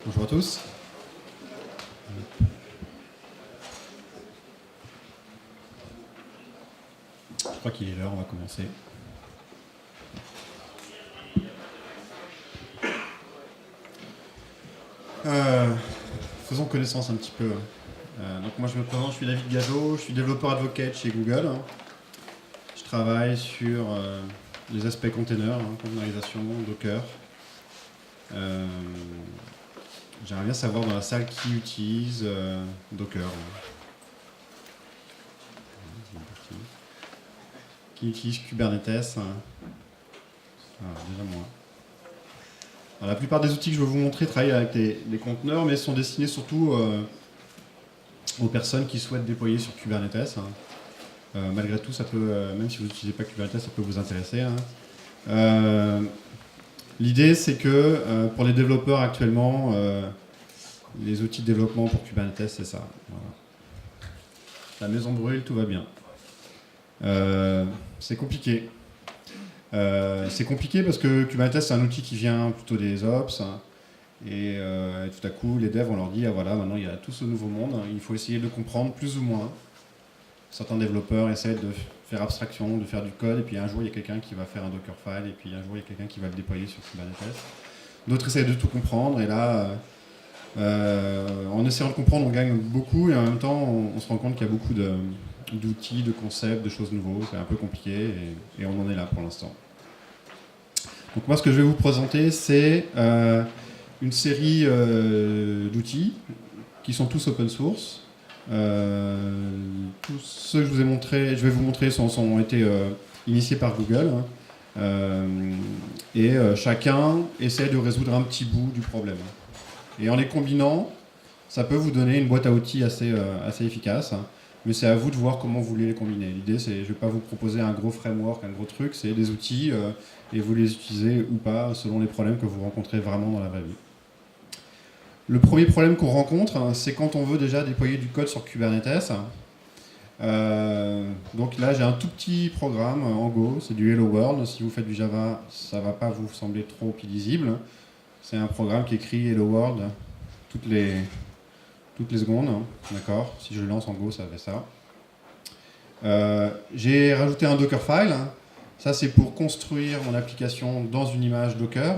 Bonjour à tous. Je crois qu'il est l'heure, on va commencer. Faisons connaissance un petit peu. Donc moi je me présente, je suis David Gageot, je suis développeur advocate chez Google. Je travaille sur les aspects containers, containerisation, Docker. J'aimerais bien savoir dans la salle qui utilise Docker. Qui utilise Kubernetes. Déjà moi. Alors, la plupart des outils que je vais vous montrer travaillent avec des conteneurs, mais sont destinés surtout aux personnes qui souhaitent déployer sur Kubernetes. Malgré tout, ça peut, même si vous n'utilisez pas Kubernetes, ça peut vous intéresser. L'idée, c'est que pour les développeurs actuellement, les outils de développement pour Kubernetes, c'est ça. Voilà. La maison brûle, tout va bien. C'est compliqué. C'est compliqué parce que Kubernetes, c'est un outil qui vient plutôt des ops. Et tout à coup, les devs, on leur dit, ah voilà, maintenant il y a tout ce nouveau monde, il faut essayer de comprendre plus ou moins. Certains développeurs essaient de faire abstraction, de faire du code, et puis un jour il y a quelqu'un qui va faire un Dockerfile, et puis un jour il y a quelqu'un qui va le déployer sur Kubernetes. D'autres essayent de tout comprendre, et là, en essayant de comprendre, on gagne beaucoup, et en même temps, on se rend compte qu'il y a beaucoup d'outils, de concepts, de choses nouveaux, c'est un peu compliqué, et on en est là pour l'instant. Donc moi, ce que je vais vous présenter, c'est une série d'outils qui sont tous open source. Tous ceux que je vais vous montrer ont été initiés par Google. Chacun essaie de résoudre un petit bout du problème. Et en les combinant, ça peut vous donner une boîte à outils assez efficace. Mais c'est à vous de voir comment vous voulez les combiner. L'idée, c'est, je ne vais pas vous proposer un gros framework, un gros truc, c'est des outils et vous les utilisez ou pas selon les problèmes que vous rencontrez vraiment dans la vraie vie. Le premier problème qu'on rencontre, c'est quand on veut déjà déployer du code sur Kubernetes. Donc là, j'ai un tout petit programme en Go, c'est du Hello World. Si vous faites du Java, ça ne va pas vous sembler trop illisible. C'est un programme qui écrit Hello World toutes les secondes, d'accord. Si je le lance en Go, ça fait ça. J'ai rajouté un Dockerfile. Ça, c'est pour construire mon application dans une image Docker.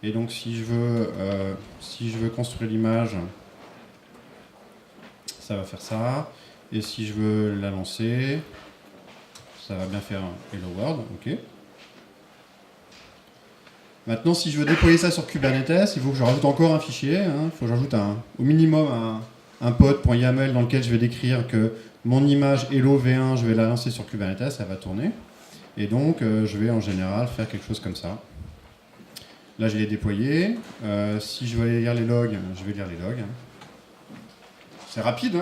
Et donc, si je veux construire l'image, ça va faire ça. Et si je veux la lancer, ça va bien faire Hello World. OK. Maintenant, si je veux déployer ça sur Kubernetes, il faut que je rajoute encore un fichier. Il faut que j'ajoute au minimum un pod.yaml dans lequel je vais décrire que mon image Hello V1, je vais la lancer sur Kubernetes, elle va tourner. Et donc, je vais en général faire quelque chose comme ça. Là, je l'ai déployé. Si je veux aller lire les logs, je vais lire les logs. C'est rapide,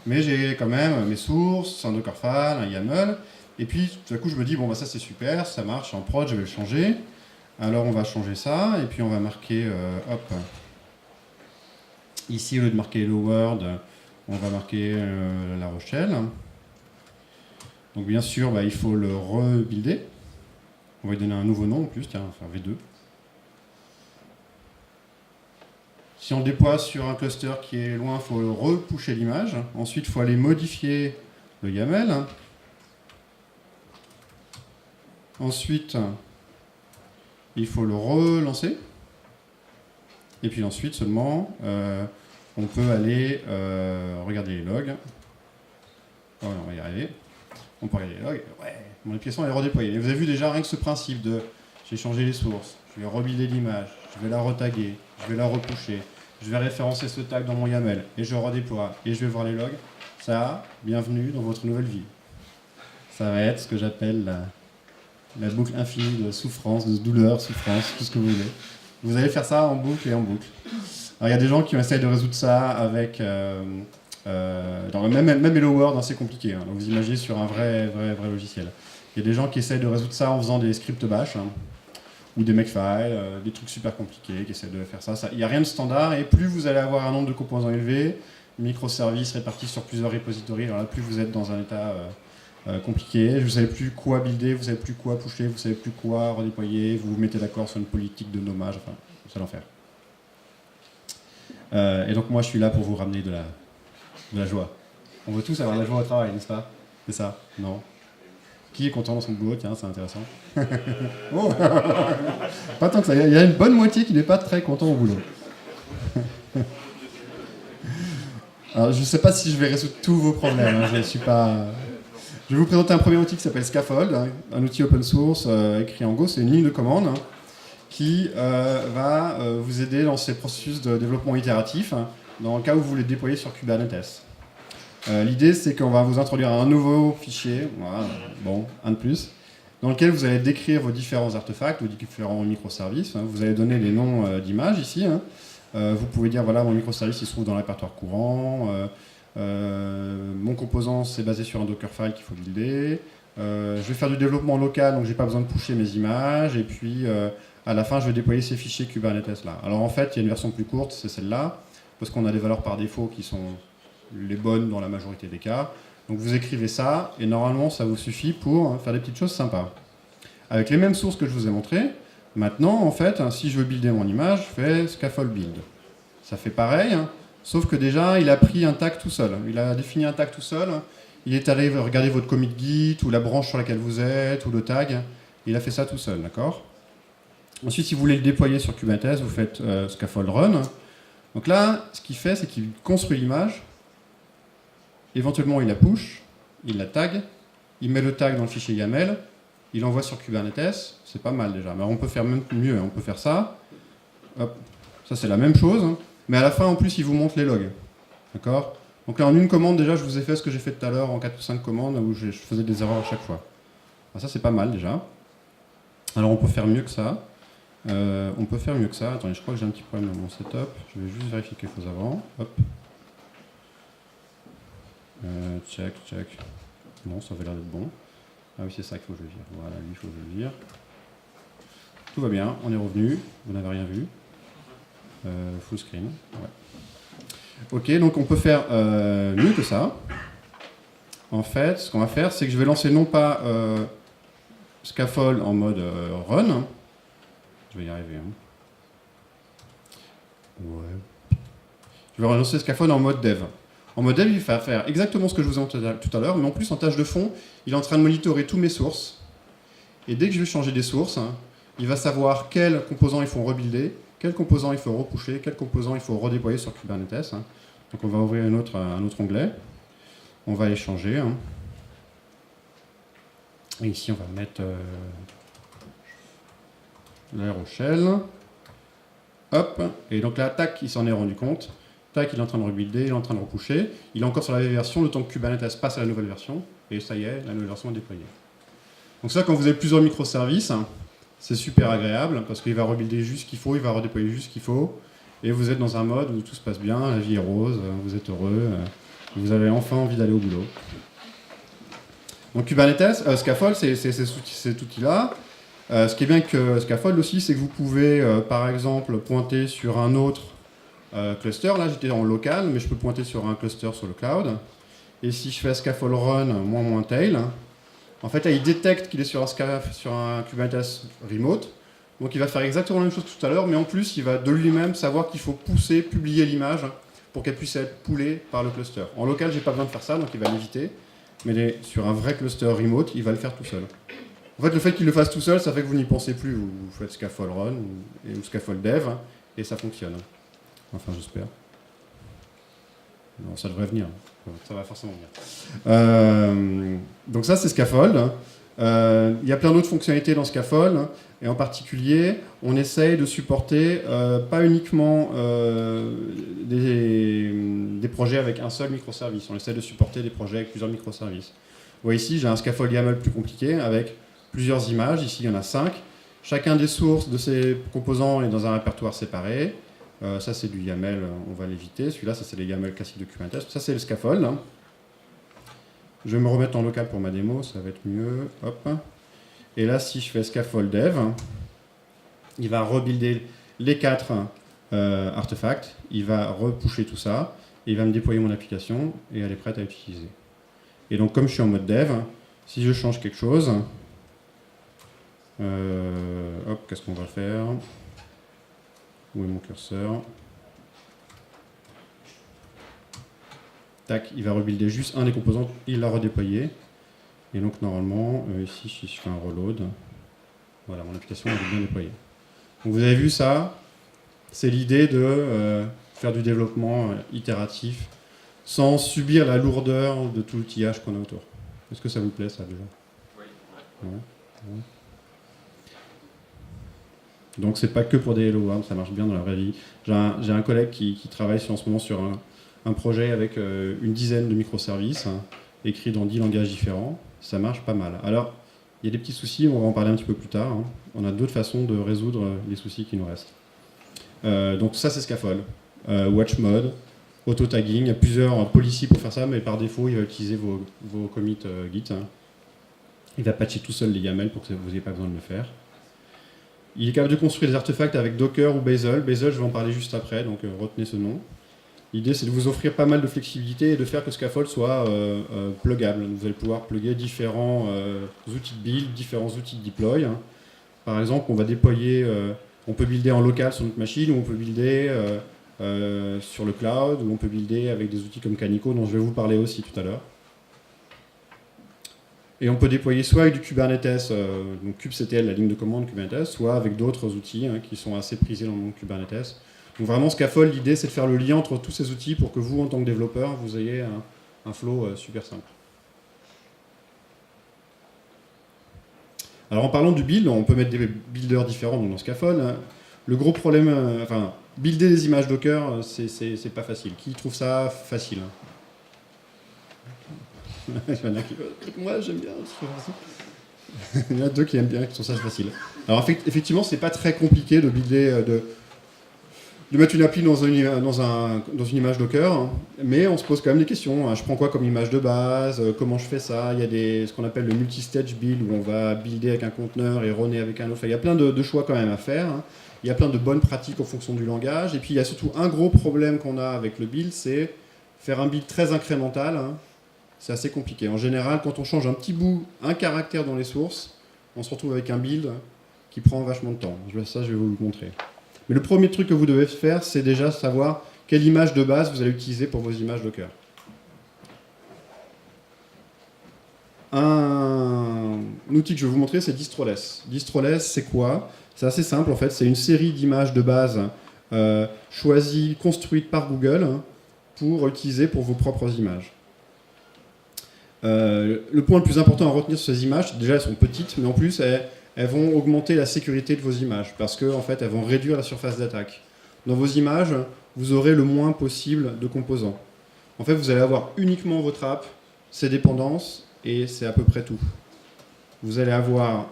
mais j'ai quand même mes sources, un Dockerfile, un YAML. Et puis, tout à coup, je me dis, bon, bah, ça c'est super, ça marche en prod, je vais le changer. Alors, on va changer ça, et puis on va marquer, ici, au lieu de marquer Hello World, on va marquer La Rochelle. Donc, bien sûr, il faut le rebuilder. On va lui donner un nouveau nom en plus, tiens, on va faire V2. Si on le déploie sur un cluster qui est loin, il faut repusher l'image. Ensuite, il faut aller modifier le YAML. Ensuite, il faut le relancer. Et puis ensuite, seulement, on peut aller regarder les logs. Oh, on va y arriver. On peut regarder les logs. Ouais, mon application est redéployée. Et vous avez vu déjà rien que ce principe de j'ai changé les sources, je vais rebuilder l'image, je vais la retaguer, je vais la repusher. Je vais référencer ce tag dans mon YAML et je redéploie et je vais voir les logs. Ça, bienvenue dans votre nouvelle vie. Ça va être ce que j'appelle la boucle infinie de souffrance, de douleur, souffrance, tout ce que vous voulez. Vous allez faire ça en boucle et en boucle. Alors il y a des gens qui essayent de résoudre ça avec... même Hello World, c'est compliqué. Donc vous imaginez sur un vrai logiciel. Il y a des gens qui essayent de résoudre ça en faisant des scripts bash. Ou des makefiles, des trucs super compliqués qui essaient de faire ça. Il n'y a rien de standard, et plus vous allez avoir un nombre de composants élevé, microservices répartis sur plusieurs repositories, alors là, plus vous êtes dans un état compliqué, vous ne savez plus quoi builder, vous ne savez plus quoi pusher, vous ne savez plus quoi redéployer, vous vous mettez d'accord sur une politique de nommage, enfin, c'est l'enfer. Et donc moi je suis là pour vous ramener de la joie. On veut tous avoir de la joie au travail, n'est-ce pas? C'est ça? Non? Qui est content dans son boulot? Tiens, c'est intéressant. Oh. Pas tant que ça, il y a une bonne moitié qui n'est pas très content au boulot. Alors, je ne sais pas si je vais résoudre tous vos problèmes, hein, je suis pas... Je vais vous présenter un premier outil qui s'appelle Scaffold, hein, un outil open source écrit en Go, c'est une ligne de commande, hein, qui va vous aider dans ces processus de développement itératif, hein, dans le cas où vous voulez déployer sur Kubernetes. L'idée, c'est qu'on va vous introduire un nouveau fichier, voilà, bon, un de plus, dans lequel vous allez décrire vos différents artefacts, vos différents microservices. Hein. Vous allez donner les noms d'images ici. Hein. Vous pouvez dire, voilà, mon microservice il se trouve dans le répertoire courant. Mon composant, c'est basé sur un Dockerfile qu'il faut builder. Je vais faire du développement local, donc je n'ai pas besoin de pusher mes images. Et puis, à la fin, je vais déployer ces fichiers Kubernetes là. Alors en fait, il y a une version plus courte, c'est celle-là, parce qu'on a des valeurs par défaut qui sont les bonnes dans la majorité des cas. Donc vous écrivez ça, et normalement ça vous suffit pour faire des petites choses sympas. Avec les mêmes sources que je vous ai montrées, maintenant en fait, si je veux builder mon image, je fais scaffold build. Ça fait pareil, hein, sauf que déjà il a pris un tag tout seul. Il a défini un tag tout seul, il est allé regarder votre commit Git, ou la branche sur laquelle vous êtes, ou le tag, il a fait ça tout seul, d'accord? Ensuite, si vous voulez le déployer sur Kubernetes, vous faites scaffold run. Donc là, ce qu'il fait, c'est qu'il construit l'image. Éventuellement, il la push, il la tag, il met le tag dans le fichier YAML, il l'envoie sur Kubernetes, c'est pas mal déjà. Mais on peut faire même mieux, on peut faire ça. Hop. Ça, c'est la même chose, hein. Mais à la fin, en plus, il vous montre les logs. D'accord? Donc là, en une commande, déjà, je vous ai fait ce que j'ai fait tout à l'heure en 4 ou 5 commandes où je faisais des erreurs à chaque fois. Alors ça, c'est pas mal déjà. Alors, on peut faire mieux que ça. Attendez, je crois que j'ai un petit problème dans mon setup. Je vais juste vérifier quelque chose avant. Hop. Check. Non, ça avait l'air d'être bon. Ah oui, c'est ça qu'il faut que je vire. Voilà, lui, il faut que je le vire. Tout va bien, on est revenu. Vous n'avez rien vu. Full screen. Ouais. Ok, donc on peut faire mieux que ça. En fait, ce qu'on va faire, c'est que je vais lancer non pas scaffold en mode run. Je vais y arriver. Hein. Ouais. Je vais relancer scaffold en mode dev. En mode dev, il va faire exactement ce que je vous ai montré tout à l'heure, mais en plus, en tâche de fond, il est en train de monitorer tous mes sources. Et dès que je vais changer des sources, hein, il va savoir quels composants il faut rebuilder, quels composants il faut repusher, quels composants il faut redéployer sur Kubernetes. Hein. Donc on va ouvrir un autre onglet. On va les changer. Hein. Et ici, on va mettre l'AeroShell. Hop. Et donc là, tac, il s'en est rendu compte. Tac, il est en train de rebuilder, il est en train de repusher. Il est encore sur la vieille version, le temps que Kubernetes passe à la nouvelle version. Et ça y est, la nouvelle version est déployée. Donc ça, quand vous avez plusieurs microservices, hein, c'est super agréable parce qu'il va rebuilder juste ce qu'il faut, il va redéployer juste ce qu'il faut. Et vous êtes dans un mode où tout se passe bien, la vie est rose, vous êtes heureux, vous avez enfin envie d'aller au boulot. Donc Kubernetes, Scaffold, c'est cet outil-là. Ce qui est bien que Scaffold aussi, c'est que vous pouvez, par exemple, pointer sur un autre cluster. Là, j'étais en local, mais je peux pointer sur un cluster sur le cloud. Et si je fais scaffold run -tail, en fait, là, il détecte qu'il est sur un Kubernetes remote. Donc, il va faire exactement la même chose que tout à l'heure, mais en plus, il va de lui-même savoir qu'il faut pousser, publier l'image pour qu'elle puisse être poolée par le cluster. En local, j'ai pas besoin de faire ça, donc il va l'éviter. Mais sur un vrai cluster remote, il va le faire tout seul. En fait, le fait qu'il le fasse tout seul, ça fait que vous n'y pensez plus. Vous faites scaffold run ou scaffold dev, et ça fonctionne. Enfin, j'espère. Non, ça devrait venir. Ça va forcément venir. Donc ça, c'est Scaffold. Il y a plein d'autres fonctionnalités dans Scaffold. Et en particulier, on essaye de supporter pas uniquement des projets avec un seul microservice. On essaye de supporter des projets avec plusieurs microservices. Vous voyez ici, j'ai un Scaffold YAML plus compliqué avec plusieurs images. Ici, il y en a 5. Chacun des sources de ces composants est dans un répertoire séparé. Ça, c'est du YAML, on va l'éviter. Celui-là, ça, c'est les YAML classiques de Kubernetes. Ça, c'est le scaffold. Je vais me remettre en local pour ma démo, ça va être mieux. Hop. Et là, si je fais scaffold dev, il va rebuilder les 4 artefacts. Il va repusher tout ça. Et il va me déployer mon application et elle est prête à utiliser. Et donc, comme je suis en mode dev, si je change quelque chose, hop, qu'est-ce qu'on va faire? Où est mon curseur? tac, il va rebuilder juste un des composants, il l'a redéployé. Et donc normalement, ici, si je fais un reload, voilà, mon application est bien déployée. Donc vous avez vu ça, c'est l'idée de faire du développement itératif sans subir la lourdeur de tout l'outillage qu'on a autour. Est-ce que ça vous plaît ça déjà? Oui. Ouais. Ouais. Donc c'est pas que pour des Hello World, ça marche bien dans la vraie vie. J'ai un collègue qui travaille en ce moment sur un projet avec une dizaine de microservices, écrits dans 10 langages différents. Ça marche pas mal. Alors, il y a des petits soucis, on va en parler un petit peu plus tard. Hein. On a d'autres façons de résoudre les soucis qui nous restent. Donc ça c'est Scaffold. Watch mode, auto-tagging, il y a plusieurs policies pour faire ça, mais par défaut il va utiliser vos commits Git. Hein. Il va patcher tout seul les YAML pour que vous n'ayez pas besoin de le faire. Il est capable de construire des artefacts avec Docker ou Bazel. Bazel, je vais en parler juste après, donc retenez ce nom. L'idée, c'est de vous offrir pas mal de flexibilité et de faire que Scaffold soit pluggable. Vous allez pouvoir plugger différents outils de build, différents outils de deploy. Hein. Par exemple, on va déployer, on peut builder en local sur notre machine, ou on peut builder sur le cloud, ou on peut builder avec des outils comme Canico, dont je vais vous parler aussi tout à l'heure. Et on peut déployer soit avec du Kubernetes, donc kubectl, la ligne de commande Kubernetes, soit avec d'autres outils qui sont assez prisés dans le monde Kubernetes. Donc vraiment, Scaffold, l'idée, c'est de faire le lien entre tous ces outils pour que vous, en tant que développeur, vous ayez un flow super simple. Alors en parlant du build, on peut mettre des builders différents dans Scaffold. Hein. Le gros problème, builder des images Docker, c'est pas facile. Qui trouve ça facile? Moi, j'aime bien. Il y en a deux qui aiment bien, qui trouvent ça facile. Alors effectivement, c'est pas très compliqué de builder, de mettre une appli dans une image Docker, hein, mais on se pose quand même des questions. Hein. Je prends quoi comme image de base? Comment je fais ça? Il y a ce qu'on appelle le multi-stage build, où on va builder avec un conteneur et runner avec un autre. Enfin, il y a plein de choix quand même à faire. Hein. Il y a plein de bonnes pratiques en fonction du langage. Et puis il y a surtout un gros problème qu'on a avec le build, c'est faire un build très incrémental. Hein. C'est assez compliqué. En général, quand on change un petit bout, un caractère dans les sources, on se retrouve avec un build qui prend vachement de temps. Ça, je vais vous le montrer. Mais le premier truc que vous devez faire, c'est déjà savoir quelle image de base vous allez utiliser pour vos images Docker. Un outil que je vais vous montrer, c'est Distroless. Distroless, c'est quoi? C'est assez simple, en fait. C'est une série d'images de base choisies, construites par Google pour utiliser pour vos propres images. Le point le plus important à retenir sur ces images, déjà elles sont petites, mais en plus elles vont augmenter la sécurité de vos images, parce qu'en fait elles vont réduire la surface d'attaque. Dans vos images, vous aurez le moins possible de composants. En fait, vous allez avoir uniquement votre app, ses dépendances, et c'est à peu près tout. Vous allez avoir...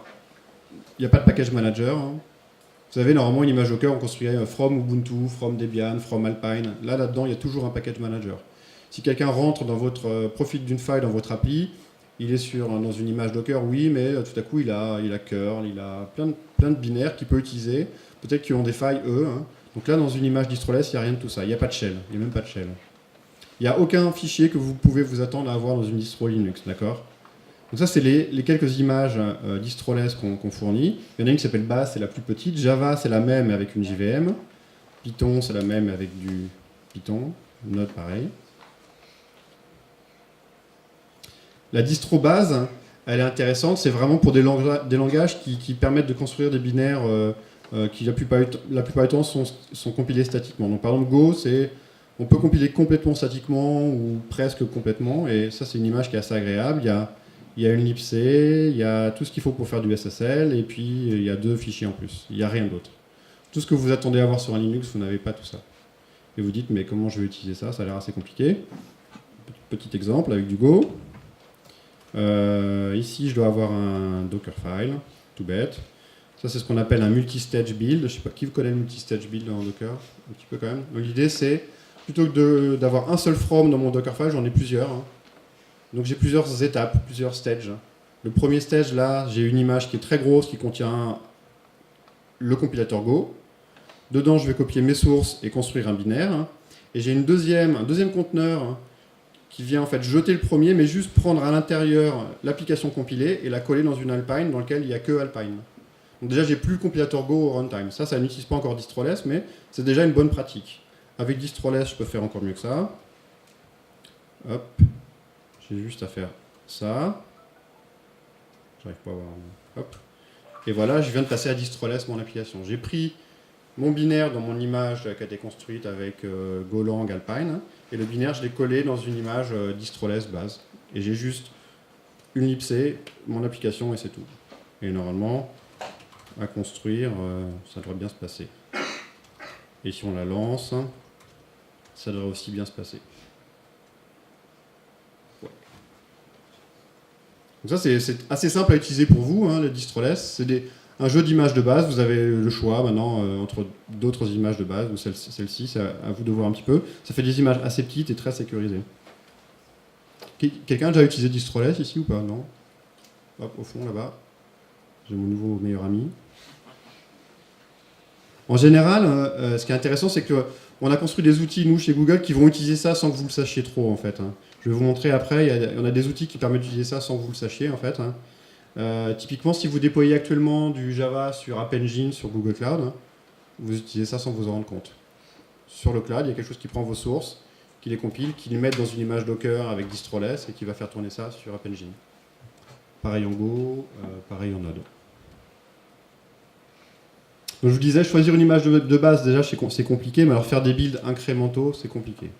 Il n'y a pas de package manager. Hein. Vous savez, normalement, une image Docker, on construit from Ubuntu, from Debian, from Alpine. Là-dedans, il y a toujours un package manager. Si quelqu'un rentre dans votre profil d'une faille dans votre appli, il est dans une image Docker, oui, mais tout à coup, il a curl, il a plein de binaires qu'il peut utiliser. Peut-être qu'ils ont des failles, eux. Hein. Donc là, dans une image Distroless, il n'y a rien de tout ça. Il n'y a pas de shell. Il n'y a même pas de shell. Il n'y a aucun fichier que vous pouvez vous attendre à avoir dans une distro Linux, d'accord? Donc ça, c'est les quelques images Distroless qu'on fournit. Il y en a une qui s'appelle Bash, c'est la plus petite. Java, c'est la même avec une JVM. Python, c'est la même avec du Python. Node, pareil. La distro base, elle est intéressante, c'est vraiment pour des langages qui permettent de construire des binaires qui la plupart du temps sont compilés statiquement. Donc par exemple Go, on peut compiler complètement statiquement ou presque complètement, et ça c'est une image qui est assez agréable. Il y a une libc, il y a tout ce qu'il faut pour faire du SSL, et puis il y a 2 fichiers en plus, il n'y a rien d'autre. Tout ce que vous attendez à avoir sur un Linux, vous n'avez pas tout ça. Et vous dites, mais comment je vais utiliser ça? Ça a l'air assez compliqué. Petit exemple avec du Go. Ici, je dois avoir un Dockerfile, tout bête. Ça, c'est ce qu'on appelle un multi-stage build. Je ne sais pas qui vous connaît le multi-stage build en Docker, un petit peu quand même. L'idée, c'est plutôt que d'avoir un seul from dans mon Dockerfile, j'en ai plusieurs. Hein. Donc j'ai plusieurs étapes, plusieurs stages. Le premier stage, là, j'ai une image qui est très grosse, qui contient le compilateur Go. Dedans, je vais copier mes sources et construire un binaire. Et j'ai un deuxième conteneur qui vient en fait jeter le premier, mais juste prendre à l'intérieur l'application compilée et la coller dans une Alpine dans laquelle il n'y a que Alpine. Donc déjà, j'ai plus le compilateur Go au runtime. Ça n'utilise pas encore Distroless, mais c'est déjà une bonne pratique. Avec Distroless, je peux faire encore mieux que ça. Hop. J'ai juste à faire ça. J'arrive pas à voir. Hop. Et voilà, je viens de passer à Distroless mon application. J'ai pris mon binaire dans mon image qui a été construite avec Golang, Alpine. Et le binaire, je l'ai collé dans une image Distroless base. Et j'ai juste une libc, mon application, et c'est tout. Et normalement, à construire, ça devrait bien se passer. Et si on la lance, ça devrait aussi bien se passer. Ouais. Donc ça, c'est assez simple à utiliser pour vous, hein, le Distroless. C'est un jeu d'images de base. Vous avez le choix maintenant entre d'autres images de base, ou celle-ci, c'est à vous de voir un petit peu. Ça fait des images assez petites et très sécurisées. Quelqu'un a déjà utilisé Distroless ici ou pas? Non? Hop, au fond, là-bas. J'ai mon nouveau meilleur ami. En général, ce qui est intéressant, c'est qu'on a construit des outils, nous, chez Google, qui vont utiliser ça sans que vous le sachiez trop, en fait. Je vais vous montrer après, on a des outils qui permettent d'utiliser ça sans que vous le sachiez, en fait. Typiquement, si vous déployez actuellement du Java sur App Engine, sur Google Cloud, vous utilisez ça sans vous en rendre compte. Sur le cloud, il y a quelque chose qui prend vos sources, qui les compile, qui les met dans une image Docker avec Distroless et qui va faire tourner ça sur App Engine. Pareil en Go, pareil en Node. Donc je vous disais, choisir une image de base, déjà, c'est compliqué, mais alors faire des builds incrémentaux, c'est compliqué.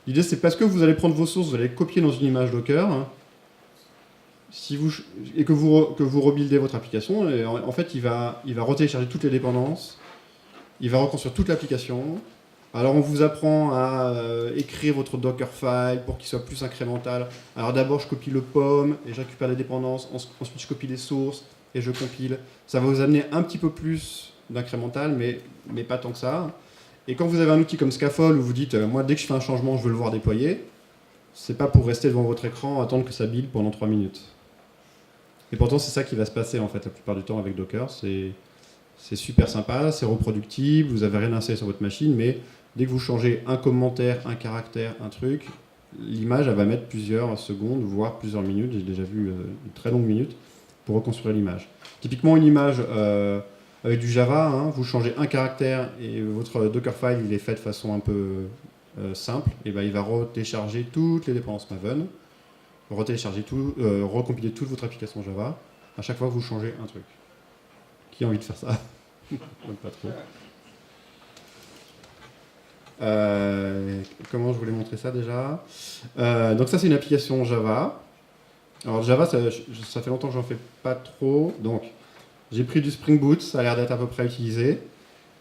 L'idée, c'est parce que vous allez prendre vos sources, vous allez les copier dans une image Docker, et que vous rebuildez votre application, et en fait, il va retélécharger toutes les dépendances, il va reconstruire toute l'application. Alors, on vous apprend à écrire votre Dockerfile pour qu'il soit plus incrémental. Alors, d'abord, je copie le POM, et je récupère les dépendances, ensuite, je copie les sources, et je compile. Ça va vous amener un petit peu plus d'incrémental, mais pas tant que ça. Et quand vous avez un outil comme Scaffold où vous dites moi dès que je fais un changement je veux le voir déployer, c'est pas pour rester devant votre écran attendre que ça build pendant 3 minutes. Et pourtant c'est ça qui va se passer en fait la plupart du temps avec Docker. C'est super sympa, c'est reproductible, vous avez rien installé sur votre machine, mais dès que vous changez un commentaire, un caractère, un truc, l'image elle va mettre plusieurs secondes, voire plusieurs minutes, j'ai déjà vu une très longue minute, pour reconstruire l'image. Typiquement une image avec du Java, hein, vous changez un caractère et votre Dockerfile il est fait de façon un peu simple, et ben, il va retélécharger toutes les dépendances Maven, recompiler toute votre application Java, à chaque fois que vous changez un truc. Qui a envie de faire ça? Pas trop. Comment je voulais montrer ça déjà? Donc ça c'est une application Java. Alors Java, ça fait longtemps que j'en fais pas trop, donc j'ai pris du Spring Boot, ça a l'air d'être à peu près utilisé.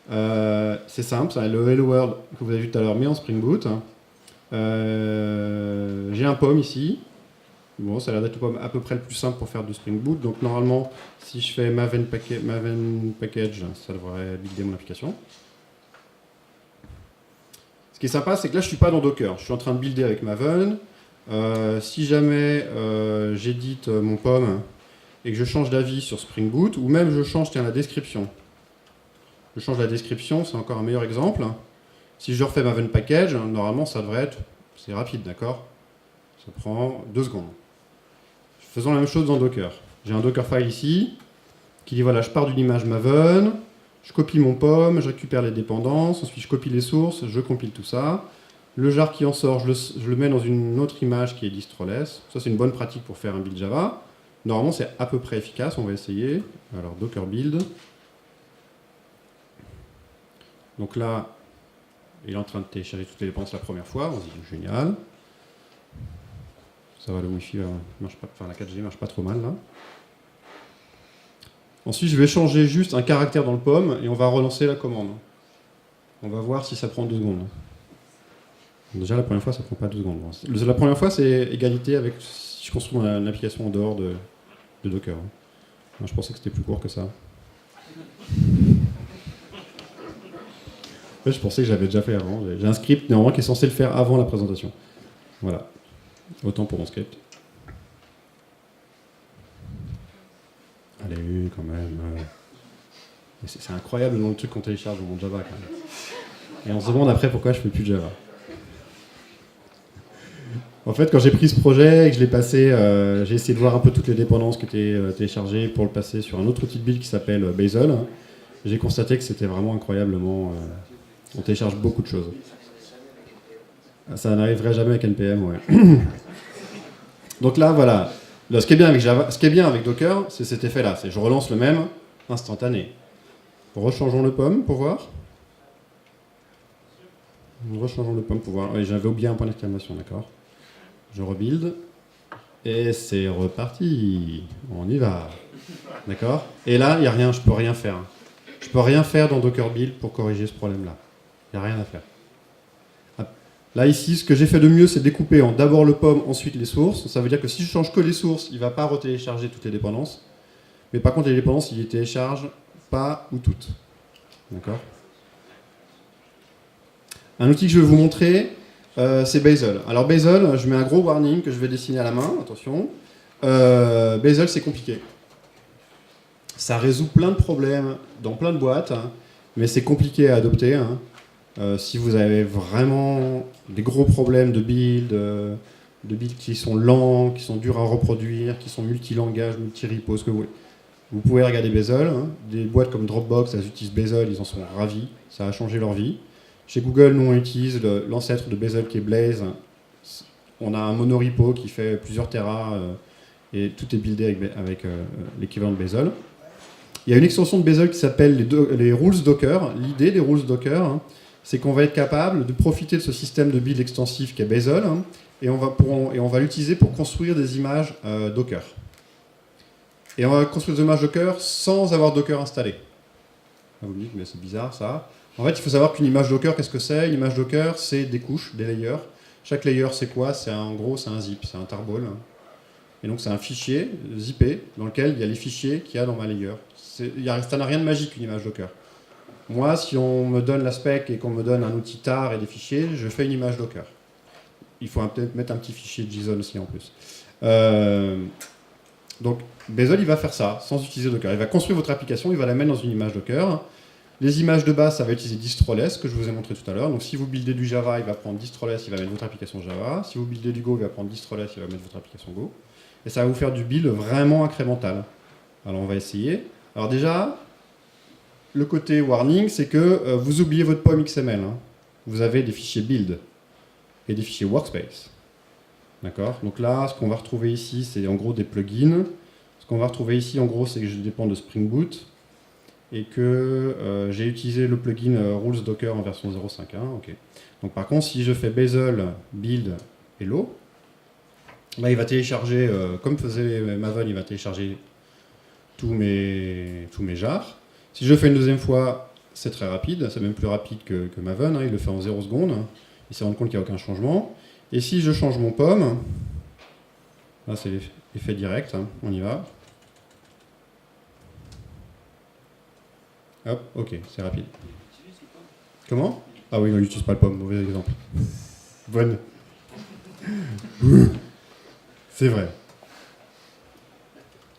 C'est simple, le Hello World que vous avez vu tout à l'heure, mais en Spring Boot. J'ai un POM ici. Bon, ça a l'air d'être le POM à peu près le plus simple pour faire du Spring Boot. Donc normalement, si je fais Maven Package, ça devrait builder mon application. Ce qui est sympa, c'est que là, je ne suis pas dans Docker. Je suis en train de builder avec Maven. Si jamais j'édite mon POM et que je change d'avis sur Spring Boot, ou même je change la description. Je change la description, c'est encore un meilleur exemple. Si je refais Maven Package, normalement ça devrait être, c'est rapide, d'accord? Ça prend 2 secondes. Faisons la même chose dans Docker. J'ai un Dockerfile ici, qui dit voilà, je pars d'une image Maven, je copie mon POM, je récupère les dépendances, ensuite je copie les sources, je compile tout ça. Le jar qui en sort, je le mets dans une autre image qui est Distroless. Ça c'est une bonne pratique pour faire un build Java. Normalement, c'est à peu près efficace, on va essayer. Alors, Docker build. Donc là, il est en train de télécharger toutes les dépendances la première fois. On se dit, génial. Ça va, le Wi-Fi marche pas, enfin la 4G marche pas trop mal là. Ensuite, je vais changer juste un caractère dans le POM et on va relancer la commande. On va voir si ça prend 2 secondes. Déjà, la première fois, ça prend pas 2 secondes. La première fois, c'est égalité avec si je construis une application en dehors de Docker. Moi, je pensais que c'était plus court que ça. Ouais, je pensais que j'avais déjà fait avant. J'ai un script néanmoins qui est censé le faire avant la présentation. Voilà. Autant pour mon script. Allez, quand même. C'est incroyable le nombre de trucs qu'on télécharge dans mon Java quand même. Et on se demande après pourquoi je fais plus de Java. En fait, quand j'ai pris ce projet et que je l'ai passé, j'ai essayé de voir un peu toutes les dépendances qui étaient téléchargées pour le passer sur un autre outil de build qui s'appelle Bazel. J'ai constaté que c'était vraiment incroyablement... on télécharge beaucoup de choses. Ça n'arriverait jamais avec NPM, ouais. Donc là, voilà. Là, ce qui est bien avec Java, ce qui est bien avec Docker, c'est cet effet-là. C'est je relance le même instantané. Rechangeons le pomme pour voir. Rechangeons le pomme pour voir. Oui, j'avais oublié un point d'exclamation, d'accord. Je rebuild. Et c'est reparti. On y va. D'accord. Et là, il n'y a rien, je peux rien faire. Je peux rien faire dans Docker Build pour corriger ce problème-là. Il n'y a rien à faire. Là, ici, ce que j'ai fait de mieux, c'est découper en d'abord le POM, ensuite les sources. Ça veut dire que si je change que les sources, il ne va pas retélécharger toutes les dépendances. Mais par contre, les dépendances, il les télécharge pas ou toutes. D'accord. Un outil que je vais vous montrer, c'est Bazel. Alors Bazel, je mets un gros warning que je vais dessiner à la main, attention. Bazel, c'est compliqué. Ça résout plein de problèmes dans plein de boîtes, hein, mais c'est compliqué à adopter. Hein. Si vous avez vraiment des gros problèmes de build qui sont lents, qui sont durs à reproduire, qui sont multilangages, multi-repos, ce que vous pouvez regarder Bazel. Hein. Des boîtes comme Dropbox, elles utilisent Bazel, ils en sont ravis, ça a changé leur vie. Chez Google, nous on utilise l'ancêtre de Bazel qui est Blaze. On a un monorepo qui fait plusieurs terras et tout est buildé avec l'équivalent de Bazel. Il y a une extension de Bazel qui s'appelle les Rules Docker. L'idée des Rules Docker, hein, c'est qu'on va être capable de profiter de ce système de build extensif qu'est Bazel, hein, et on va l'utiliser pour construire des images Docker. Et on va construire des images Docker sans avoir Docker installé. Vous me dites, mais c'est bizarre ça. En fait, il faut savoir qu'une image Docker, qu'est-ce que c'est? Une image Docker, c'est des couches, des layers. Chaque layer, c'est quoi? En gros, c'est un zip, c'est un tarball. Et donc, c'est un fichier zippé dans lequel il y a les fichiers qu'il y a dans ma layer. Ça n'a rien de magique, une image Docker. Moi, si on me donne la spec et qu'on me donne un outil tar et des fichiers, je fais une image Docker. Il faut peut-être mettre un petit fichier JSON aussi en plus. Donc, Bazel, il va faire ça, sans utiliser Docker. Il va construire votre application, il va la mettre dans une image Docker. Les images de base, ça va utiliser distroless, que je vous ai montré tout à l'heure. Donc, si vous buildez du Java, il va prendre distroless, il va mettre votre application Java. Si vous buildez du Go, il va prendre distroless, il va mettre votre application Go. Et ça va vous faire du build vraiment incrémental. Alors, on va essayer. Alors déjà, le côté warning, c'est que vous oubliez votre POM XML. Hein. Vous avez des fichiers build et des fichiers workspace. D'accord. Donc là, ce qu'on va retrouver ici, c'est en gros des plugins. Ce qu'on va retrouver ici, en gros, c'est que je dépends de Spring Boot et que j'ai utilisé le plugin Rules Docker en version 0.5.1. Okay. Donc par contre, si je fais Bazel, build, hello, là, il va télécharger, comme faisait Maven, il va télécharger tous mes jars. Si je le fais une deuxième fois, c'est très rapide, c'est même plus rapide que Maven, hein, il le fait en 0 secondes, il s'est rendu compte qu'il n'y a aucun changement. Et si je change mon POM, là c'est l'effet direct, hein, on y va. Hop, ok, c'est rapide. Comment? Ah oui, non, il n'utilise pas le POM, mauvais exemple. Bonne. C'est vrai.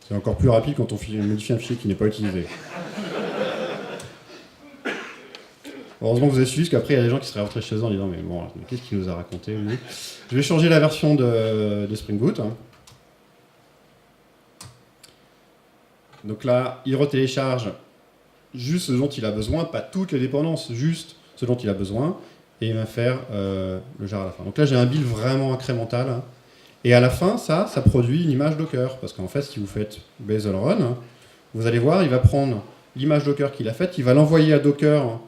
C'est encore plus rapide quand on modifie un fichier qui n'est pas utilisé. Heureusement que vous avez suivi, parce qu'après, il y a des gens qui seraient rentrés chez eux en disant mais bon, qu'est-ce qu'il nous a raconté, lui? Je vais changer la version de Spring Boot. Donc là, il retélécharge juste ce dont il a besoin, pas toutes les dépendances, juste ce dont il a besoin, et il va faire le jar à la fin. Donc là, j'ai un build vraiment incrémental. Hein. Et à la fin, ça produit une image Docker. Parce qu'en fait, si vous faites Bazel Run, vous allez voir, il va prendre l'image Docker qu'il a faite, il va l'envoyer à Docker,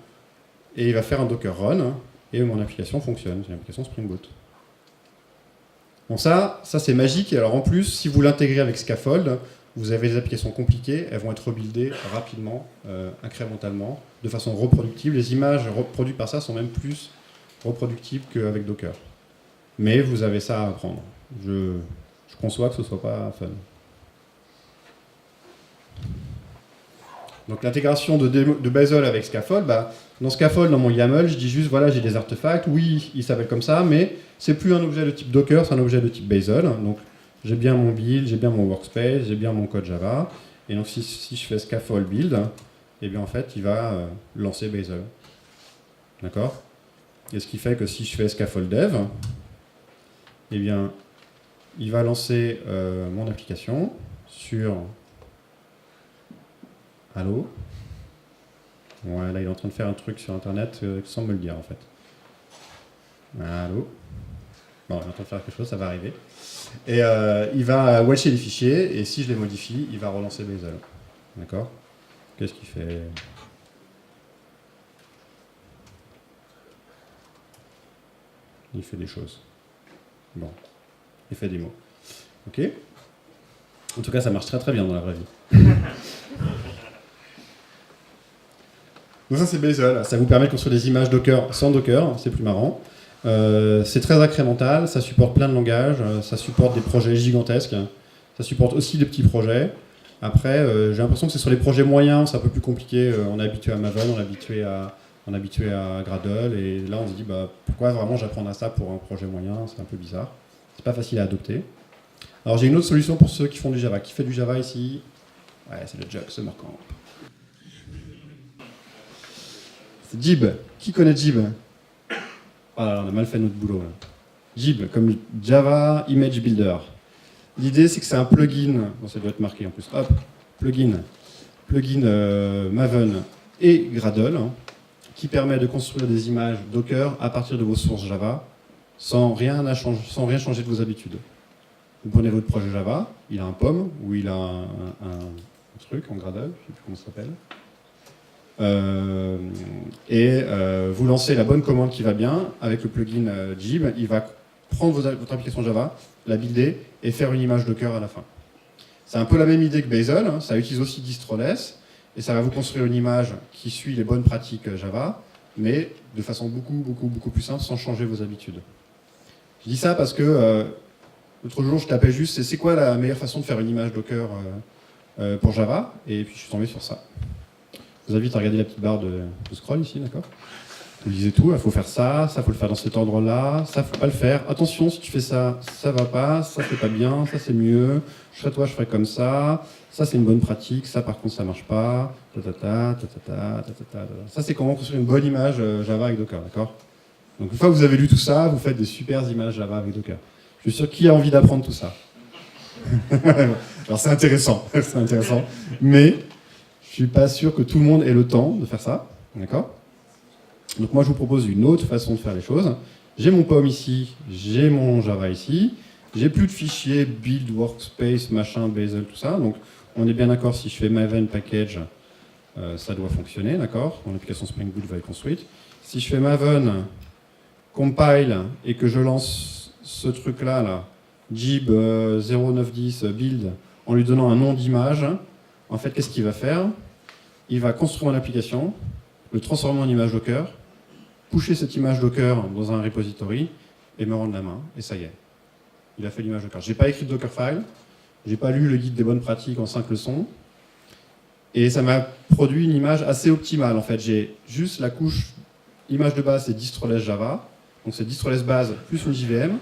et il va faire un Docker Run, et mon application fonctionne. C'est une application Spring Boot. Bon, ça c'est magique. Et alors en plus, si vous l'intégrez avec Scaffold, vous avez des applications compliquées, elles vont être rebuildées rapidement, incrémentalement, de façon reproductible. Les images reproduites par ça sont même plus reproductibles qu'avec Docker. Mais vous avez ça à apprendre. Je conçois que ce ne soit pas fun. Donc l'intégration de Bazel avec Scaffold, dans Scaffold, dans mon YAML, je dis juste, voilà, j'ai des artefacts, oui, il s'appelle comme ça, mais c'est plus un objet de type Docker, c'est un objet de type Bazel. Donc j'ai bien mon build, j'ai bien mon workspace, j'ai bien mon code Java. Et donc si je fais Scaffold build, eh bien en fait, il va lancer Bazel. D'accord? Et ce qui fait que si je fais Scaffold dev, eh bien, il va lancer mon application sur... Allô? Ouais, là, il est en train de faire un truc sur Internet sans me le dire, en fait. Allô. Bon, on est en train de faire quelque chose, ça va arriver. Et il va watcher les fichiers, et si je les modifie, il va relancer Bazel. D'accord? Qu'est-ce qu'il fait? Il fait des choses. Bon. Il fait des mots. Ok? En tout cas, ça marche très très bien dans la vraie vie. Donc ça, c'est Bazel. Ça vous permet de construire des images Docker sans Docker. C'est plus marrant. C'est très incrémental. Ça supporte plein de langages. Ça supporte des projets gigantesques. Ça supporte aussi des petits projets. Après, j'ai l'impression que c'est sur les projets moyens, c'est un peu plus compliqué. On est habitué à Maven, on est habitué à Gradle, et là on se dit bah, pourquoi vraiment j'apprends à ça pour un projet moyen, c'est un peu bizarre. C'est pas facile à adopter. Alors j'ai une autre solution pour ceux qui font du Java. Qui fait du Java ici? Ouais, c'est le Jug Summercamp. C'est Jib. Qui connaît Jib? Ah, on a mal fait notre boulot. Là. Jib, comme Java Image Builder. L'idée, c'est que c'est un plugin, bon, ça doit être marqué en plus, hop, plugin Maven et Gradle, qui permet de construire des images Docker à partir de vos sources Java, sans rien changer de vos habitudes. Vous prenez votre projet Java, il a un POM, ou il a un truc en Gradle, je ne sais plus comment ça s'appelle, vous lancez la bonne commande qui va bien, avec le plugin Jib, il va prendre votre application Java, la builder et faire une image Docker à la fin. C'est un peu la même idée que Bazel, ça utilise aussi distroless et ça va vous construire une image qui suit les bonnes pratiques Java, mais de façon beaucoup plus simple, sans changer vos habitudes. Je dis ça parce que l'autre jour, je tapais juste c'est quoi la meilleure façon de faire une image Docker pour Java, et puis je suis tombé sur ça. Je vous invite à regarder la petite barre de scroll ici, d'accord? Vous lisez tout, il faut faire ça, ça faut le faire dans cet ordre-là, ça faut pas le faire. Attention, si tu fais ça, ça va pas, ça c'est pas bien, ça c'est mieux. Je serais toi, je ferais comme ça. Ça c'est une bonne pratique, ça par contre ça marche pas. Ça c'est comment construire une bonne image Java avec Docker, d'accord? Donc une fois que vous avez lu tout ça, vous faites des super images Java avec Docker. Je suis sûr qui a envie d'apprendre tout ça. Alors c'est intéressant, mais je suis pas sûr que tout le monde ait le temps de faire ça, d'accord? Donc moi je vous propose une autre façon de faire les choses. J'ai mon POM ici, j'ai mon Java ici, j'ai plus de fichiers, build, workspace, machin, Bazel, tout ça. Donc on est bien d'accord, si je fais maven package, ça doit fonctionner, d'accord? Mon application Spring Boot va être construite. Si je fais maven compile et que je lance ce truc-là, là, jib 0910 build, en lui donnant un nom d'image, en fait qu'est-ce qu'il va faire? Il va construire une application, le transformer en image Docker, pusher cette image Docker dans un repository et me rendre la main, et ça y est. Il a fait l'image Docker. J'ai pas écrit de Dockerfile, j'ai pas lu le guide des bonnes pratiques en 5 leçons, et ça m'a produit une image assez optimale en fait. J'ai juste la couche image de base, c'est distroless Java, donc c'est distroless base plus une JVM.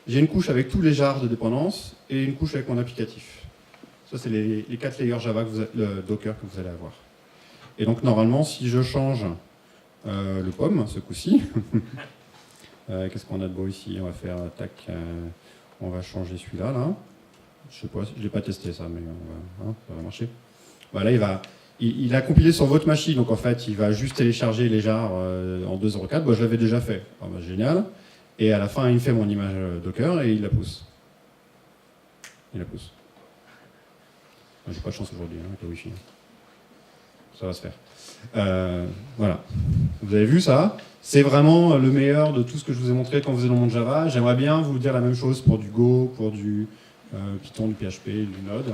J'ai une couche avec tous les jars de dépendance et une couche avec mon applicatif. Ça c'est les 4 layers Java, le Docker que vous allez avoir. Et donc normalement, si je change le POM, ce coup-ci, qu'est-ce qu'on a de beau ici? On va faire, tac, on va changer celui-là, là. Je sais pas, je l'ai pas testé ça, mais ça va marcher. Voilà, il a compilé sur votre machine, donc en fait, il va juste télécharger les jars en 2.04. Bon, je l'avais déjà fait, génial. Et à la fin, il me fait mon image Docker et il la pousse. J'ai pas de chance aujourd'hui avec le Wi-Fi. Ça va se faire. Voilà. Vous avez vu ça? C'est vraiment le meilleur de tout ce que je vous ai montré quand vous êtes dans le monde Java. J'aimerais bien vous dire la même chose pour du Go, pour du Python, du PHP, du Node.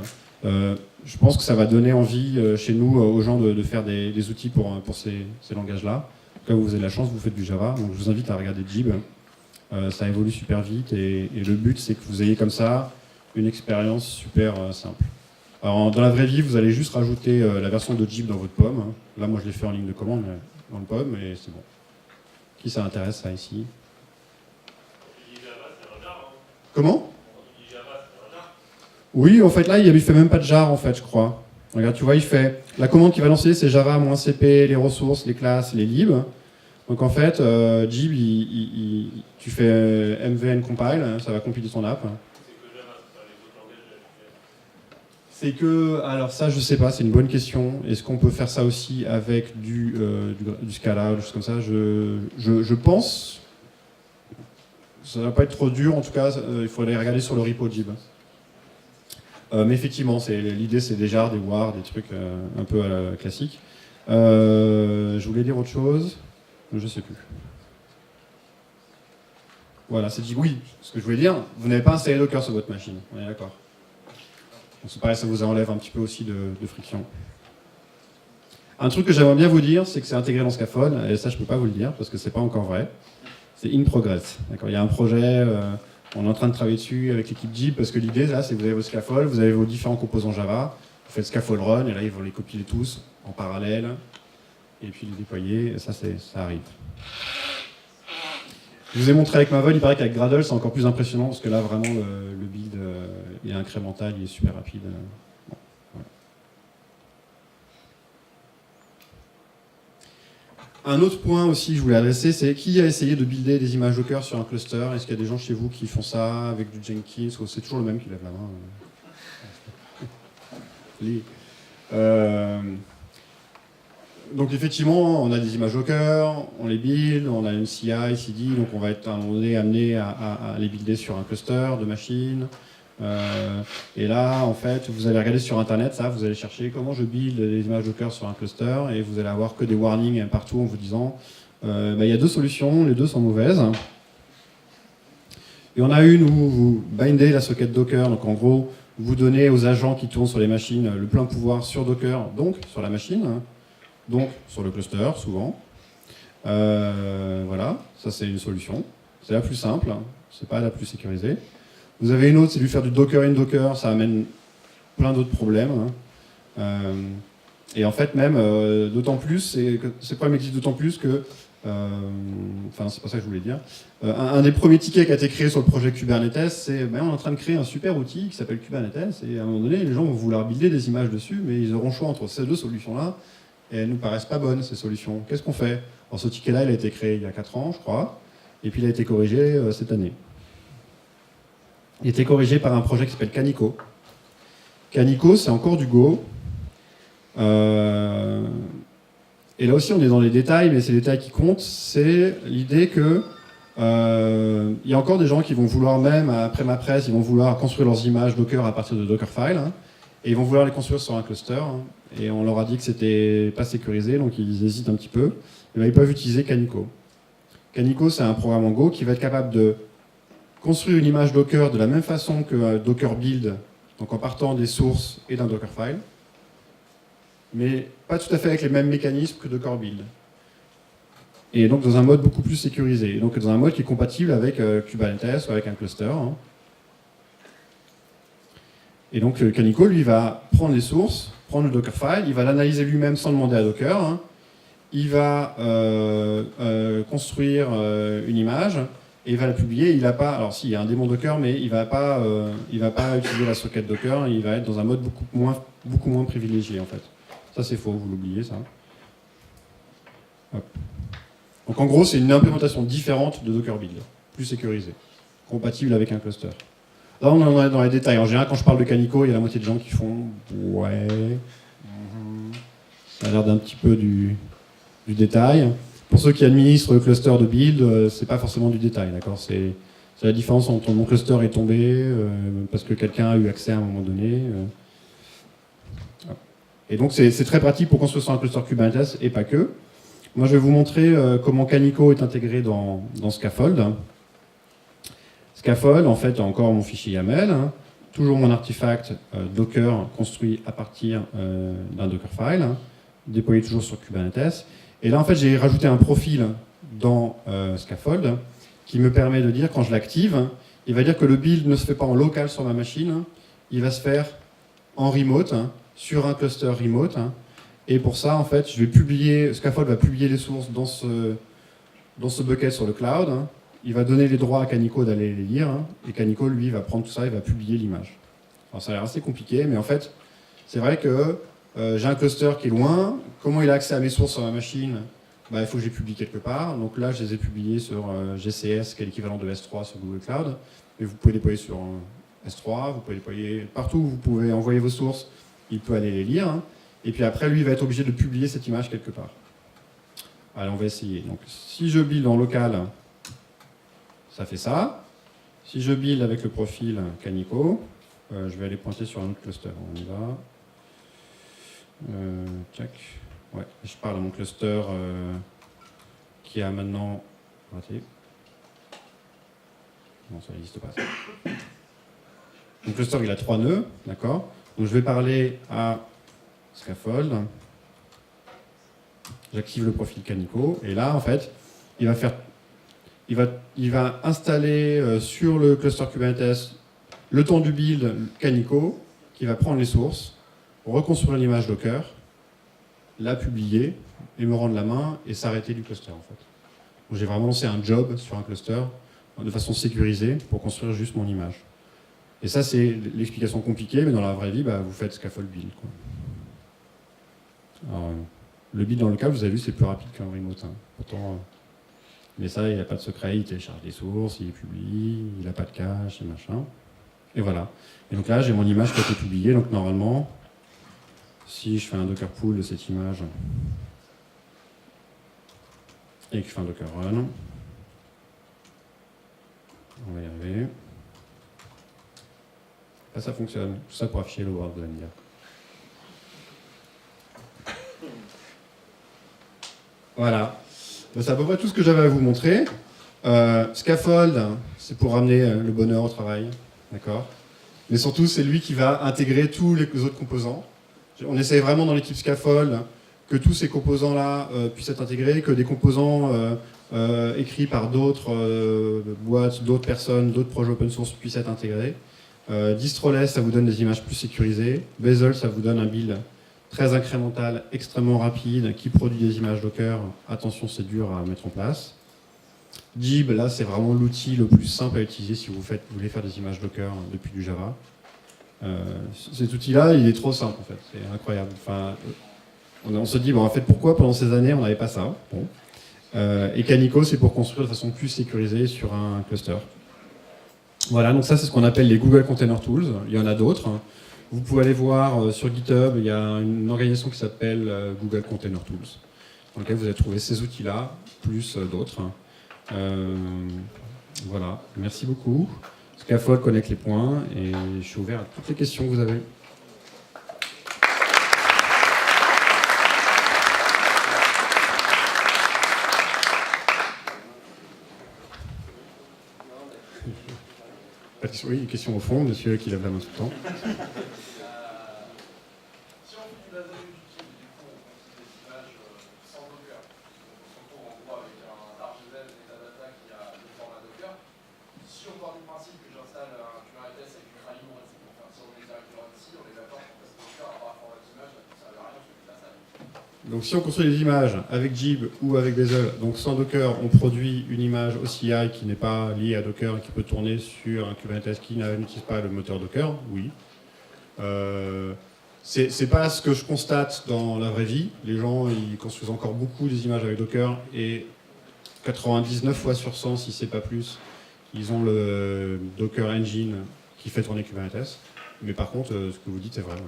Je pense que ça va donner envie chez nous aux gens de faire des outils pour ces langages-là. Quand vous avez la chance, vous faites du Java. Donc je vous invite à regarder Jib. Ça évolue super vite et le but c'est que vous ayez comme ça une expérience super simple. Alors, dans la vraie vie, vous allez juste rajouter la version de Jib dans votre POM. Là, moi, je l'ai fait en ligne de commande dans le POM, et c'est bon. Qui ça intéresse, ça, ici? Comment? Oui, en fait, là, il fait même pas de jar, en fait, je crois. Regarde, tu vois, il fait... La commande qu'il va lancer, c'est Java-cp, les ressources, les classes, les libs. Donc, en fait, Jib, tu fais mvn compile, ça va compiler ton app. C'est que, alors ça je sais pas, c'est une bonne question. Est-ce qu'on peut faire ça aussi avec du Scala, des choses comme ça? Je pense Ça ne va pas être trop dur, en tout cas, il faut aller regarder sur le repo Jib. Mais effectivement, l'idée c'est des jars, des wars, des trucs un peu classiques. Je voulais dire autre chose, je ne sais plus. Voilà, c'est dit oui. Ce que je voulais dire, vous n'avez pas installé Docker sur votre machine, on est d'accord. C'est pareil, ça vous enlève un petit peu aussi de friction. Un truc que j'aimerais bien vous dire, c'est que c'est intégré dans Scaffold, et ça je ne peux pas vous le dire parce que c'est pas encore vrai. C'est in progress. Il y a un projet, on est en train de travailler dessus avec l'équipe Jib, parce que l'idée là, c'est que vous avez vos scaffolds, vous avez vos différents composants Java, vous faites scaffold run, et là ils vont les copier tous en parallèle, et puis les déployer, et ça arrive. Je vous ai montré avec Maven, il paraît qu'avec Gradle c'est encore plus impressionnant, parce que là vraiment le build est incrémental, il est super rapide. Bon, voilà. Un autre point aussi que je voulais adresser, c'est qui a essayé de builder des images Docker sur un cluster? Est-ce qu'il y a des gens chez vous qui font ça avec du Jenkins? Ou c'est toujours le même qui lève la main. Donc effectivement, on a des images Docker, on les build, on a une CI, CD, donc on va être à un moment donné amené à les builder sur un cluster de machines. Et là, en fait, vous allez regarder sur Internet, ça, vous allez chercher comment je build les images Docker sur un cluster, et vous allez avoir que des warnings partout en vous disant il y a deux solutions, les deux sont mauvaises. Et on a une où vous bindez la socket Docker, donc en gros, vous donnez aux agents qui tournent sur les machines le plein pouvoir sur Docker, donc sur la machine, donc sur le cluster, souvent. Voilà, ça c'est une solution. C'est la plus simple, c'est pas la plus sécurisée. Vous avez une autre, c'est lui faire du Docker in Docker, ça amène plein d'autres problèmes. Et en fait, même, d'autant plus, ces problèmes existent d'autant plus que, enfin, c'est pas ça que je voulais dire. Un des premiers tickets qui a été créé sur le projet Kubernetes, c'est on est en train de créer un super outil qui s'appelle Kubernetes, et à un moment donné, les gens vont vouloir builder des images dessus, mais ils auront le choix entre ces deux solutions-là, et elles ne nous paraissent pas bonnes, ces solutions. Qu'est-ce qu'on fait? Alors, ce ticket-là, il a été créé il y a 4 ans, je crois, et puis il a été corrigé cette année. Il a été corrigé par un projet qui s'appelle Canico. Canico, c'est encore du Go. Et là aussi, on est dans les détails, mais c'est les détails qui comptent. C'est l'idée que il y a encore des gens qui vont vouloir, même après ma presse, ils vont vouloir construire leurs images Docker à partir de Dockerfile, et ils vont vouloir les construire sur un cluster. Et on leur a dit que c'était pas sécurisé, donc ils hésitent un petit peu. Et ils peuvent utiliser Canico. Canico, c'est un programme en Go qui va être capable de construire une image Docker de la même façon que Docker build, donc en partant des sources et d'un Dockerfile, mais pas tout à fait avec les mêmes mécanismes que Docker build. Et donc dans un mode beaucoup plus sécurisé, et donc dans un mode qui est compatible avec Kubernetes ou avec un cluster. Et donc Canico, lui, va prendre les sources, prendre le Dockerfile, il va l'analyser lui-même sans demander à Docker, il va construire une image, et il va la publier. Il n'a pas, alors si, il y a un démon Docker, mais il va pas utiliser la socket Docker. Il va être dans un mode beaucoup moins privilégié en fait. Ça c'est faux, vous l'oubliez ça. Hop. Donc en gros, c'est une implémentation différente de Docker Build, plus sécurisée, compatible avec un cluster. Là, on en est dans les détails. En général, quand je parle de Canico, il y a la moitié de gens qui font ouais. Ça a l'air d'un petit peu du détail. Pour ceux qui administrent le cluster de build, c'est pas forcément du détail, d'accord? C'est la différence entre mon cluster est tombé parce que quelqu'un a eu accès à un moment donné. Et donc c'est très pratique pour construire sur un cluster Kubernetes et pas que. Moi je vais vous montrer comment Canico est intégré dans Scaffold. Scaffold, en fait, encore mon fichier YAML, toujours mon artefact Docker construit à partir d'un Dockerfile, déployé toujours sur Kubernetes. Et là, en fait, j'ai rajouté un profil dans Scaffold qui me permet de dire, quand je l'active, il va dire que le build ne se fait pas en local sur ma machine, il va se faire en remote, sur un cluster remote. Et pour ça, en fait, Scaffold va publier les sources dans ce bucket sur le cloud. Il va donner les droits à Canico d'aller les lire. Et Canico, lui, va prendre tout ça et va publier l'image. Alors, ça a l'air assez compliqué, mais en fait, c'est vrai que j'ai un cluster qui est loin. Comment il a accès à mes sources sur ma machine? Il faut que je les publie quelque part. Donc là, je les ai publiés sur GCS, qui est l'équivalent de S3 sur Google Cloud. Mais vous pouvez déployer sur S3, vous pouvez déployer partout où vous pouvez envoyer vos sources. Il peut aller les lire. Et puis après, lui, il va être obligé de publier cette image quelque part. Allez, on va essayer. Donc si je build en local, ça fait ça. Si je build avec le profil Canico, je vais aller pointer sur un autre cluster. On y va. Tac. Ouais, je parle à mon cluster qui a maintenant raté. Non, ça n'existe pas. Ça. Mon cluster, il a 3 nœuds, d'accord. Donc je vais parler à Scaffold. J'active le profil Canico. Et là, en fait, il va installer sur le cluster Kubernetes le temps du build Canico, qui va prendre les sources, reconstruire l'image Docker, la publier, et me rendre la main et s'arrêter du cluster, en fait. Donc j'ai vraiment lancé un job sur un cluster de façon sécurisée pour construire juste mon image. Et ça, c'est l'explication compliquée, mais dans la vraie vie, bah, vous faites scaffold build, quoi. Alors, le build dans le cas, vous avez vu, c'est plus rapide qu'un remote. Hein. Pourtant, mais ça, il n'y a pas de secret, il télécharge des sources, il publie, il n'a pas de cache et machin. Et voilà. Et donc là, j'ai mon image qui a été publiée. Donc normalement, si je fais un Docker pull de cette image et que je fais un Docker run, on va y arriver. Là, ça fonctionne. Tout ça pour afficher le world, vous allez me dire. Voilà. C'est à peu près tout ce que j'avais à vous montrer. Scaffold, c'est pour ramener le bonheur au travail. D'accord. Mais surtout, c'est lui qui va intégrer tous les autres composants. On essaye vraiment dans l'équipe Scaffold que tous ces composants-là puissent être intégrés, que des composants écrits par d'autres boîtes, d'autres personnes, d'autres projets open source puissent être intégrés. Distroless, ça vous donne des images plus sécurisées. Bazel, ça vous donne un build très incrémental, extrêmement rapide, qui produit des images Docker. Attention, c'est dur à mettre en place. Jib, là, c'est vraiment l'outil le plus simple à utiliser si vous voulez faire des images Docker depuis du Java. Cet outil-là, il est trop simple, en fait. C'est incroyable. Enfin, on se dit, bon, en fait, pourquoi pendant ces années, on n'avait pas ça? Bon. Et Canico, c'est pour construire de façon plus sécurisée sur un cluster. Voilà, donc ça, c'est ce qu'on appelle les Google Container Tools. Il y en a d'autres. Vous pouvez aller voir sur GitHub, il y a une organisation qui s'appelle Google Container Tools, dans laquelle vous allez trouver ces outils-là, plus d'autres. Voilà, merci beaucoup. Scaffold connecte les points et je suis ouvert à toutes les questions que vous avez. Oui, une question au fond, monsieur qui lève la main tout le temps. Donc si on construit des images avec Jib ou avec Bazel, donc sans Docker, on produit une image OCI qui n'est pas liée à Docker et qui peut tourner sur un Kubernetes qui n'utilise pas le moteur Docker, oui. C'est pas ce que je constate dans la vraie vie. Les gens, ils construisent encore beaucoup des images avec Docker et 99 fois sur 100, si c'est pas plus, ils ont le Docker Engine qui fait tourner Kubernetes. Mais par contre, ce que vous dites est vrai. Ouais.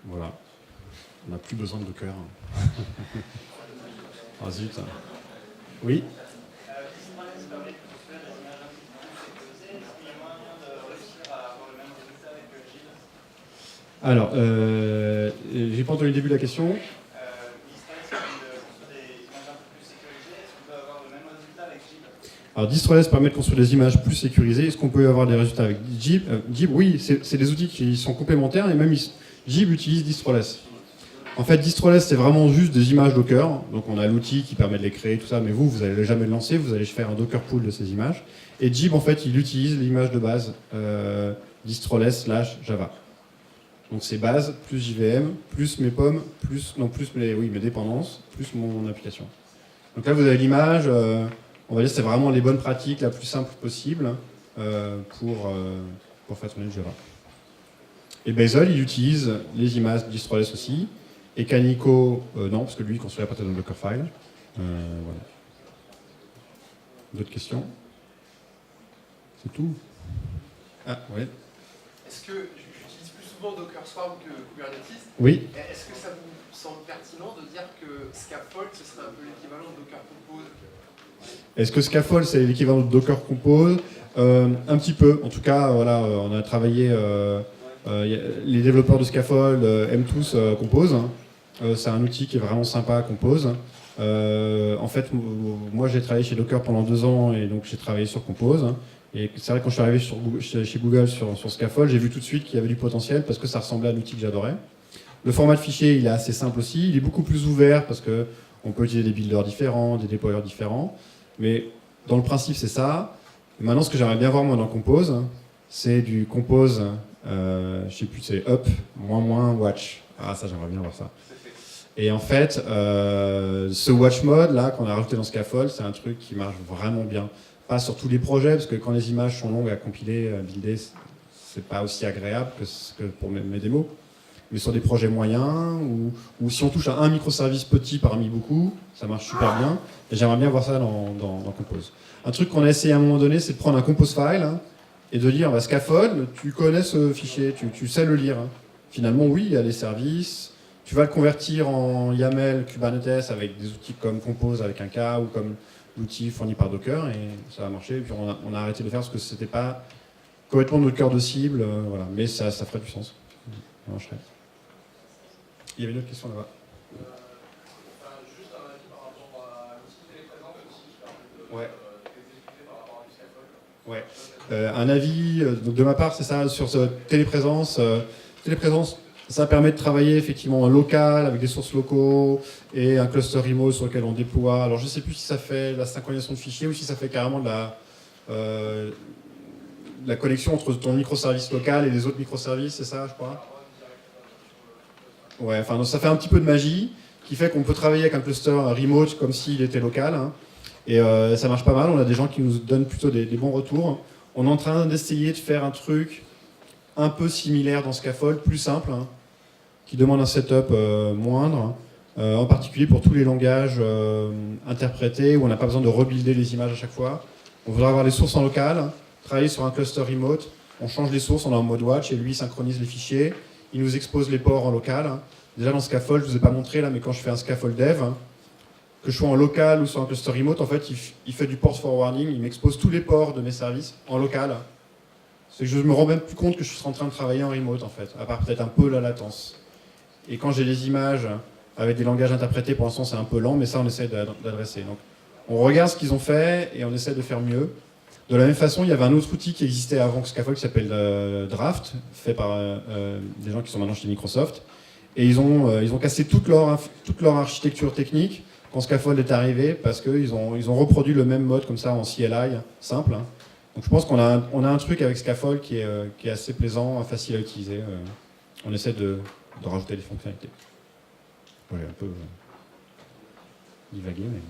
Voilà. On n'a plus besoin de Docker. Ah zut. Oui. Alors, j'ai pas entendu le début de la question. Alors, Distroless permet de construire des images plus sécurisées. Est-ce qu'on peut avoir des résultats avec Jib? Jib, oui, c'est des outils qui sont complémentaires et même Jib utilise Distroless. En fait, Distroless, c'est vraiment juste des images Docker. Donc, on a l'outil qui permet de les créer, tout ça, mais vous n'allez jamais le lancer. Vous allez faire un Docker pool de ces images. Et Jib, en fait, il utilise l'image de base Distroless/Java. Donc, c'est base, plus JVM, plus mes pommes, plus mes dépendances, plus mon application. Donc là, vous avez l'image. On va dire que c'est vraiment les bonnes pratiques, la plus simple possible pour faire tourner le Java. Et Bazel, il utilise les images Distroless aussi. Et Canico, non, parce que lui, il construit à partir d'un Dockerfile. Voilà. D'autres questions? C'est tout? Ah, ouais. Est-ce que j'utilise plus souvent Docker Swarm que Kubernetes? Oui. Est-ce que ça vous semble pertinent de dire que Scaffold, ce serait un peu l'équivalent de Docker Compose? Est-ce que Scaffold, c'est l'équivalent de Docker Compose? Un petit peu. En tout cas, voilà, on a travaillé... les développeurs de Scaffold aiment tous Compose. C'est un outil qui est vraiment sympa, Compose. En fait, moi j'ai travaillé chez Docker pendant 2 ans et donc j'ai travaillé sur Compose. Et c'est vrai que quand je suis arrivé chez Google sur Scaffold, j'ai vu tout de suite qu'il y avait du potentiel parce que ça ressemblait à l'outil que j'adorais. Le format de fichier, il est assez simple aussi. Il est beaucoup plus ouvert parce qu'on peut utiliser des builders différents, des déployeurs différents. Mais dans le principe, c'est ça. Et maintenant, ce que j'aimerais bien voir moi dans Compose, c'est du Compose, je sais plus, c'est up, --, watch. Ah, ça, j'aimerais bien voir ça. Et en fait, ce watch mode là qu'on a rajouté dans Scaffold, c'est un truc qui marche vraiment bien. Pas sur tous les projets, parce que quand les images sont longues à compiler, à builder, c'est pas aussi agréable que pour mes démos. Mais sur des projets moyens, ou si on touche à un microservice petit parmi beaucoup, ça marche super bien. Et j'aimerais bien voir ça dans Compose. Un truc qu'on a essayé à un moment donné, c'est de prendre un Compose file hein, et de dire, bah, Scaffold, tu connais ce fichier, tu sais le lire. Hein. Finalement, oui, il y a des services. Tu vas le convertir en YAML Kubernetes avec des outils comme Compose avec un K ou comme l'outil fourni par Docker et ça va marcher. Et puis on a arrêté de le faire parce que c'était pas complètement notre cœur de cible, voilà. Mais ça ferait du sens. Ça marcherait. Il y avait une autre question là-bas. Juste un avis par rapport à l'outil téléprésence aussi qui permet Ouais. d'exécuter par rapport à du Scaffold. Ouais. Un avis donc de ma part, c'est ça, sur ce téléprésence. Téléprésence, ça permet de travailler effectivement en local, avec des sources locaux, et un cluster remote sur lequel on déploie. Alors je ne sais plus si ça fait la synchronisation de fichiers ou si ça fait carrément de la connexion entre ton microservice local et les autres microservices, c'est ça, je crois? Ouais, enfin, ça fait un petit peu de magie, qui fait qu'on peut travailler avec un cluster remote comme s'il était local. Hein. Et ça marche pas mal, on a des gens qui nous donnent plutôt des bons retours. On est en train d'essayer de faire un truc un peu similaire dans Scaffold, plus simple, hein, qui demande un setup moindre, en particulier pour tous les langages interprétés, où on n'a pas besoin de rebuilder les images à chaque fois. On voudrait avoir les sources en local, travailler sur un cluster remote, on change les sources, on est en mode watch, et lui il synchronise les fichiers, il nous expose les ports en local. Déjà dans Scaffold, je ne vous ai pas montré là, mais quand je fais un Scaffold dev, que je sois en local ou sur un cluster remote, en fait, il fait du port forwarding, il m'expose tous les ports de mes services en local. C'est que je me rends même plus compte que je suis en train de travailler en remote, en fait, à part peut-être un peu la latence. Et quand j'ai des images avec des langages interprétés, pour l'instant, c'est un peu lent, mais ça, on essaie d'adresser. Donc, on regarde ce qu'ils ont fait et on essaie de faire mieux. De la même façon, il y avait un autre outil qui existait avant que Scaffold qui s'appelle Draft, fait par des gens qui sont maintenant chez Microsoft. Et ils ont cassé toute leur architecture technique quand Scaffold est arrivé, parce qu'ils ont reproduit le même mode comme ça en CLI, simple. Hein. Donc je pense qu'on a un truc avec Scaffold qui est assez plaisant, facile à utiliser. On essaie de rajouter des fonctionnalités. J'ai un peu divagué, mais...